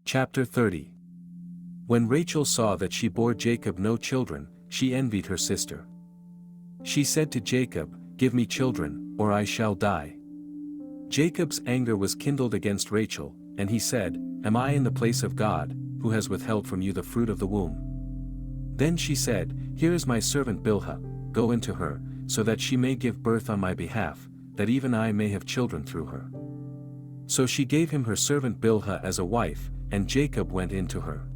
Chapter 30. When Rachel saw that she bore Jacob no children, she envied her sister. She said to Jacob, "Give me children, or I shall die." Jacob's anger was kindled against Rachel, and he said, "Am I in the place of God, who has withheld from you the fruit of the womb?" Then she said, "Here is my servant Bilhah, go into her, so that she may give birth on my behalf, that even I may have children through her." So she gave him her servant Bilhah as a wife, and Jacob went into her.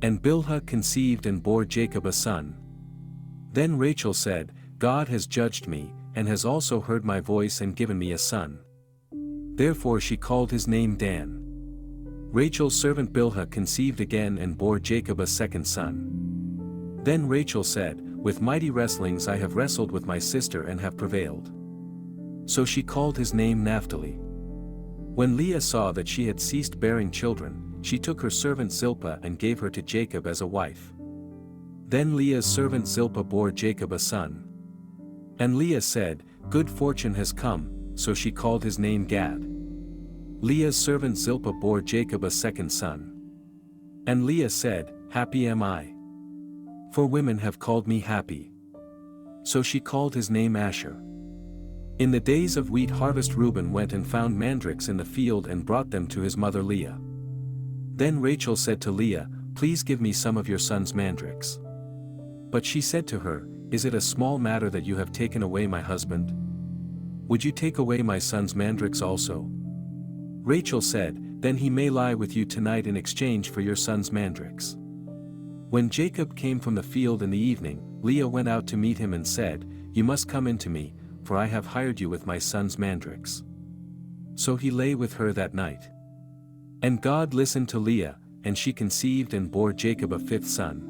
And Bilhah conceived and bore Jacob a son. Then Rachel said, "God has judged me, and has also heard my voice and given me a son." Therefore she called his name Dan. Rachel's servant Bilhah conceived again and bore Jacob a second son. Then Rachel said, "With mighty wrestlings I have wrestled with my sister and have prevailed." So she called his name Naphtali. When Leah saw that she had ceased bearing children, she took her servant Zilpah and gave her to Jacob as a wife. Then Leah's servant Zilpah bore Jacob a son. And Leah said, "Good fortune has come," so she called his name Gad. Leah's servant Zilpah bore Jacob a second son. And Leah said, "Happy am I. For women have called me happy." So she called his name Asher. In the days of wheat harvest Reuben went and found mandrakes in the field and brought them to his mother Leah. Then Rachel said to Leah, "Please give me some of your son's mandrakes." But she said to her, "Is it a small matter that you have taken away my husband? Would you take away my son's mandrakes also?" Rachel said, "Then he may lie with you tonight in exchange for your son's mandrakes." When Jacob came from the field in the evening, Leah went out to meet him and said, "You must come in to me, for I have hired you with my son's mandrakes." So he lay with her that night. And God listened to Leah, and she conceived and bore Jacob a fifth son.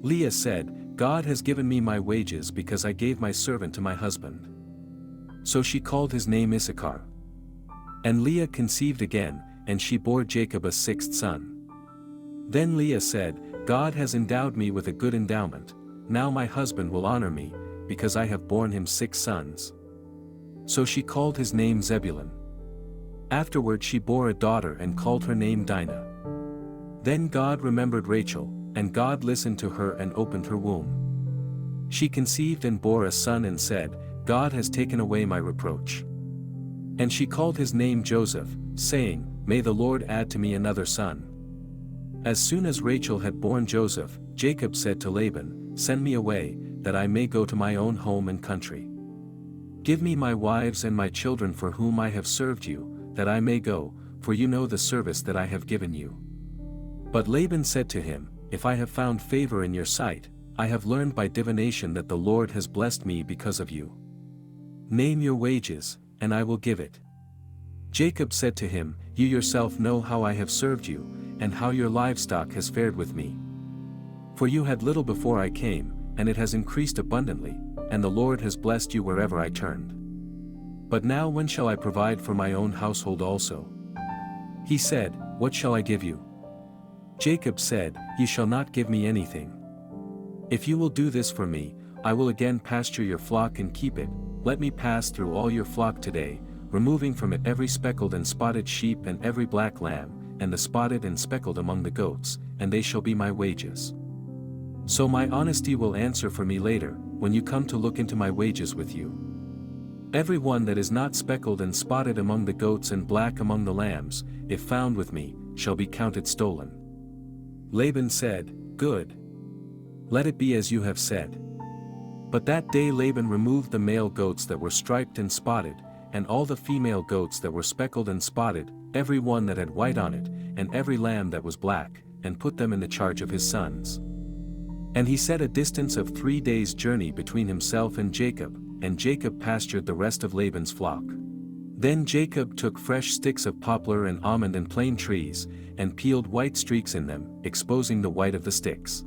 Leah said, "God has given me my wages because I gave my servant to my husband." So she called his name Issachar. And Leah conceived again, and she bore Jacob a sixth son. Then Leah said, "God has endowed me with a good endowment, now my husband will honor me, because I have borne him 6 sons." So she called his name Zebulun. Afterward she bore a daughter and called her name Dinah. Then God remembered Rachel, and God listened to her and opened her womb. She conceived and bore a son and said, "God has taken away my reproach." And she called his name Joseph, saying, "May the Lord add to me another son." As soon as Rachel had borne Joseph, Jacob said to Laban, "Send me away, that I may go to my own home and country. Give me my wives and my children for whom I have served you, that I may go, for you know the service that I have given you." But Laban said to him, "If I have found favor in your sight, I have learned by divination that the Lord has blessed me because of you. Name your wages, and I will give it." Jacob said to him, "You yourself know how I have served you, and how your livestock has fared with me. For you had little before I came, and it has increased abundantly, and the Lord has blessed you wherever I turned. But now when shall I provide for my own household also?" He said, "What shall I give you?" Jacob said, "You shall not give me anything. If you will do this for me, I will again pasture your flock and keep it. Let me pass through all your flock today, removing from it every speckled and spotted sheep and every black lamb, and the spotted and speckled among the goats, and they shall be my wages. So my honesty will answer for me later, when you come to look into my wages with you. Every one that is not speckled and spotted among the goats and black among the lambs, if found with me, shall be counted stolen." Laban said, "Good. Let it be as you have said." But that day Laban removed the male goats that were striped and spotted, and all the female goats that were speckled and spotted, every one that had white on it, and every lamb that was black, and put them in the charge of his sons. And he set a distance of 3 days' journey between himself and Jacob, and Jacob pastured the rest of Laban's flock. Then Jacob took fresh sticks of poplar and almond and plane trees, and peeled white streaks in them, exposing the white of the sticks.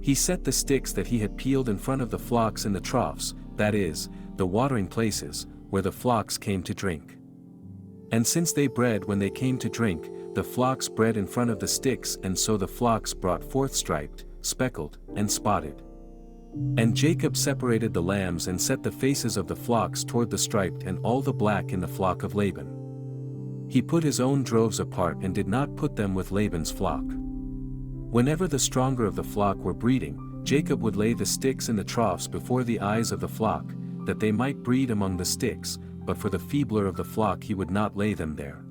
He set the sticks that he had peeled in front of the flocks in the troughs, that is, the watering places, where the flocks came to drink. And since they bred when they came to drink, the flocks bred in front of the sticks, and so the flocks brought forth striped, speckled, and spotted. And Jacob separated the lambs and set the faces of the flocks toward the striped and all the black in the flock of Laban. He put his own droves apart and did not put them with Laban's flock. Whenever the stronger of the flock were breeding, Jacob would lay the sticks in the troughs before the eyes of the flock, that they might breed among the sticks, but for the feebler of the flock he would not lay them there.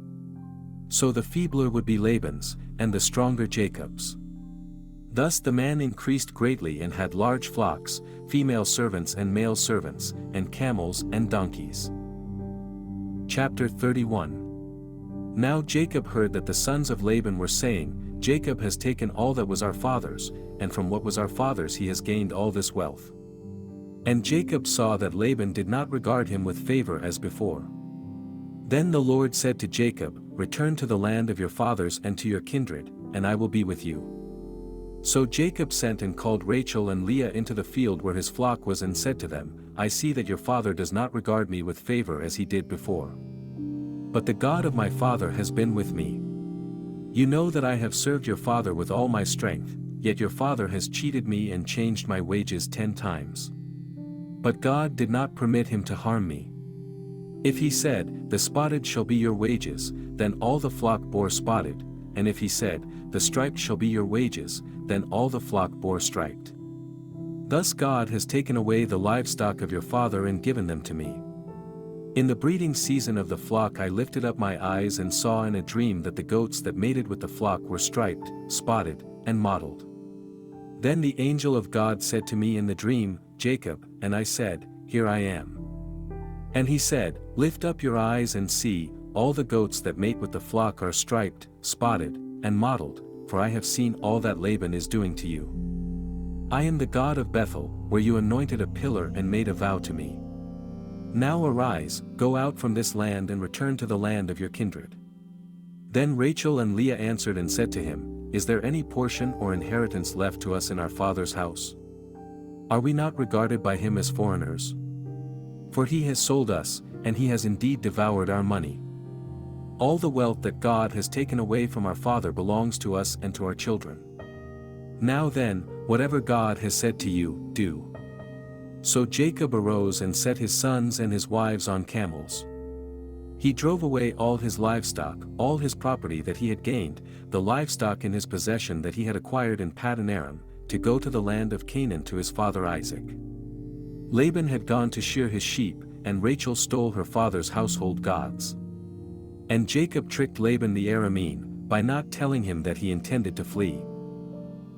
So the feebler would be Laban's, and the stronger Jacob's. Thus the man increased greatly and had large flocks, female servants and male servants, and camels and donkeys. Chapter 31. Now Jacob heard that the sons of Laban were saying, Jacob has taken all that was our father's, and from what was our father's he has gained all this wealth. And Jacob saw that Laban did not regard him with favor as before. Then the Lord said to Jacob, Return to the land of your fathers and to your kindred, and I will be with you. So Jacob sent and called Rachel and Leah into the field where his flock was and said to them, I see that your father does not regard me with favor as he did before. But the God of my father has been with me. You know that I have served your father with all my strength, yet your father has cheated me and changed my wages 10 times. But God did not permit him to harm me. If he said, The spotted shall be your wages, then all the flock bore spotted, and if he said, The striped shall be your wages, then all the flock bore striped. Thus God has taken away the livestock of your father and given them to me. In the breeding season of the flock I lifted up my eyes and saw in a dream that the goats that mated with the flock were striped, spotted, and mottled. Then the angel of God said to me in the dream, Jacob, and I said, Here I am. And he said, Lift up your eyes and see, all the goats that mate with the flock are striped, spotted, and mottled, for I have seen all that Laban is doing to you. I am the God of Bethel, where you anointed a pillar and made a vow to me. Now arise, go out from this land and return to the land of your kindred. Then Rachel and Leah answered and said to him, Is there any portion or inheritance left to us in our father's house? Are we not regarded by him as foreigners? For he has sold us, and he has indeed devoured our money. All the wealth that God has taken away from our father belongs to us and to our children. Now then, whatever God has said to you, do. So Jacob arose and set his sons and his wives on camels. He drove away all his livestock, all his property that he had gained, the livestock in his possession that he had acquired in Paddan Aram, to go to the land of Canaan to his father Isaac. Laban had gone to shear his sheep, and Rachel stole her father's household gods. And Jacob tricked Laban the Aramean, by not telling him that he intended to flee.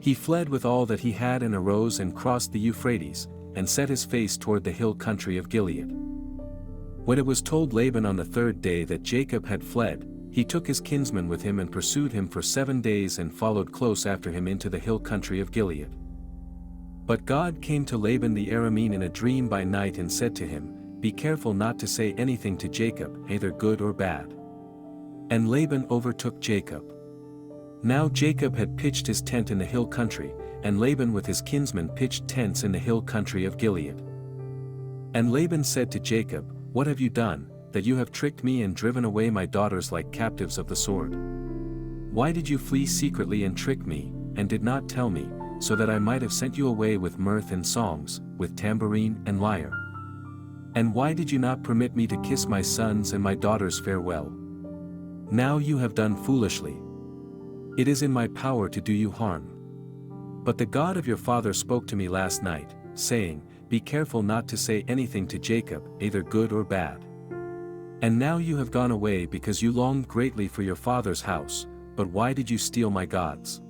He fled with all that he had and arose and crossed the Euphrates, and set his face toward the hill country of Gilead. When it was told Laban on the 3rd day that Jacob had fled, he took his kinsman with him and pursued him for 7 days and followed close after him into the hill country of Gilead. But God came to Laban the Aramean in a dream by night and said to him, Be careful not to say anything to Jacob, either good or bad. And Laban overtook Jacob. Now Jacob had pitched his tent in the hill country, and Laban with his kinsmen pitched tents in the hill country of Gilead. And Laban said to Jacob, What have you done, that you have tricked me and driven away my daughters like captives of the sword? Why did you flee secretly and trick me, and did not tell me, so that I might have sent you away with mirth and songs, with tambourine and lyre? And why did you not permit me to kiss my sons and my daughters farewell? Now you have done foolishly. It is in my power to do you harm. But the God of your father spoke to me last night, saying, Be careful not to say anything to Jacob, either good or bad. And now you have gone away because you longed greatly for your father's house, but why did you steal my gods?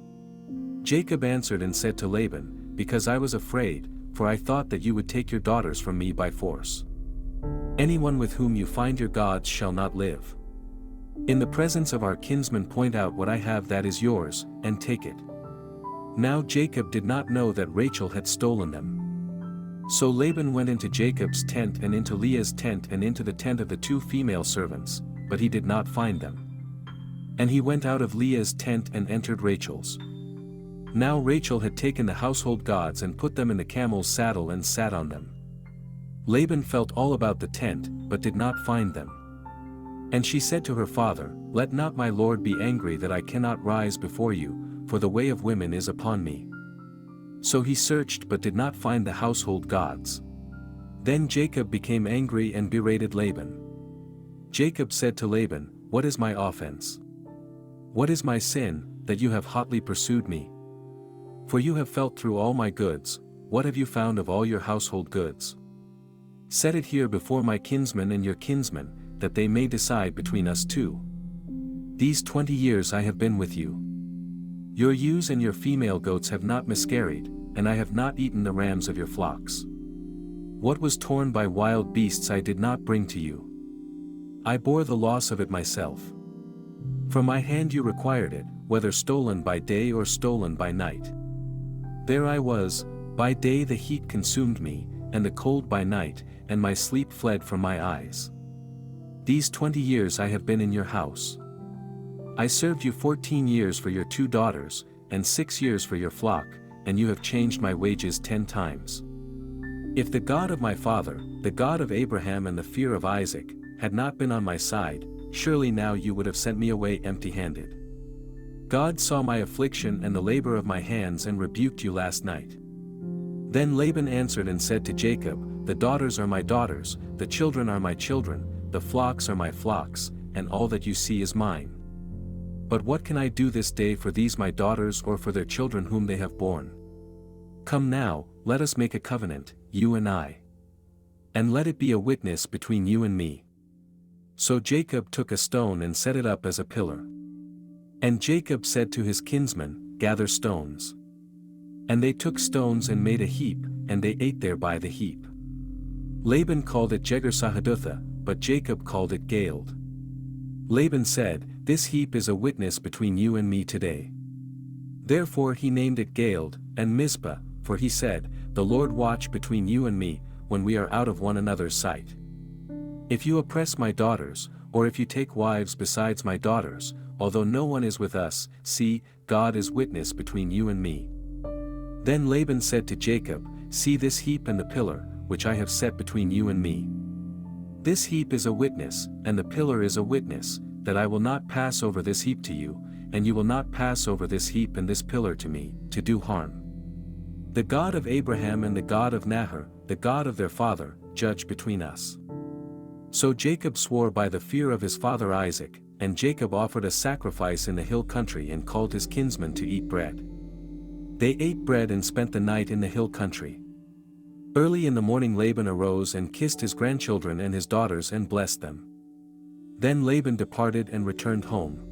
Jacob answered and said to Laban, Because I was afraid, for I thought that you would take your daughters from me by force. Anyone with whom you find your gods shall not live. In the presence of our kinsmen point out what I have that is yours, and take it. Now Jacob did not know that Rachel had stolen them. So Laban went into Jacob's tent and into Leah's tent and into the tent of the 2 female servants, but he did not find them. And he went out of Leah's tent and entered Rachel's. Now Rachel had taken the household gods and put them in the camel's saddle and sat on them. Laban felt all about the tent, but did not find them. And she said to her father, Let not my lord be angry that I cannot rise before you, for the way of women is upon me. So he searched but did not find the household gods. Then Jacob became angry and berated Laban. Jacob said to Laban, what is my offense? What is my sin, that you have hotly pursued me? For you have felt through all my goods, what have you found of all your household goods? Set it here before my kinsmen and your kinsmen, that they may decide between us two. These 20 years I have been with you. Your ewes and your female goats have not miscarried, and I have not eaten the rams of your flocks. What was torn by wild beasts I did not bring to you. I bore the loss of it myself. From my hand you required it, whether stolen by day or stolen by night. There I was, by day the heat consumed me, and the cold by night, and my sleep fled from my eyes. These 20 years I have been in your house. I served you 14 years for your 2 daughters, and 6 years for your flock, and you have changed my wages 10 times. If the God of my father, the God of Abraham and the fear of Isaac, had not been on my side, surely now you would have sent me away empty-handed. God saw my affliction and the labor of my hands and rebuked you last night. Then Laban answered and said to Jacob, the daughters are my daughters, the children are my children, the flocks are my flocks, and all that you see is mine. But what can I do this day for these my daughters or for their children whom they have borne? Come now, let us make a covenant, you and I. And let it be a witness between you and me. So Jacob took a stone and set it up as a pillar. And Jacob said to his kinsmen, gather stones. And they took stones and made a heap, and they ate there by the heap. Laban called it Jegar-sahadutha, but Jacob called it Galeed. Laban said, this heap is a witness between you and me today. Therefore he named it Galeed, and Mizpah, for he said, the Lord watch between you and me, when we are out of one another's sight. If you oppress my daughters, or if you take wives besides my daughters, although no one is with us, see, God is witness between you and me. Then Laban said to Jacob, see this heap and the pillar, which I have set between you and me. This heap is a witness, and the pillar is a witness, that I will not pass over this heap to you, and you will not pass over this heap and this pillar to me, to do harm. The God of Abraham and the God of Nahor, the God of their father, judge between us. So Jacob swore by the fear of his father Isaac, and Jacob offered a sacrifice in the hill country and called his kinsmen to eat bread. They ate bread and spent the night in the hill country. Early in the morning Laban arose and kissed his grandchildren and his daughters and blessed them. Then Laban departed and returned home.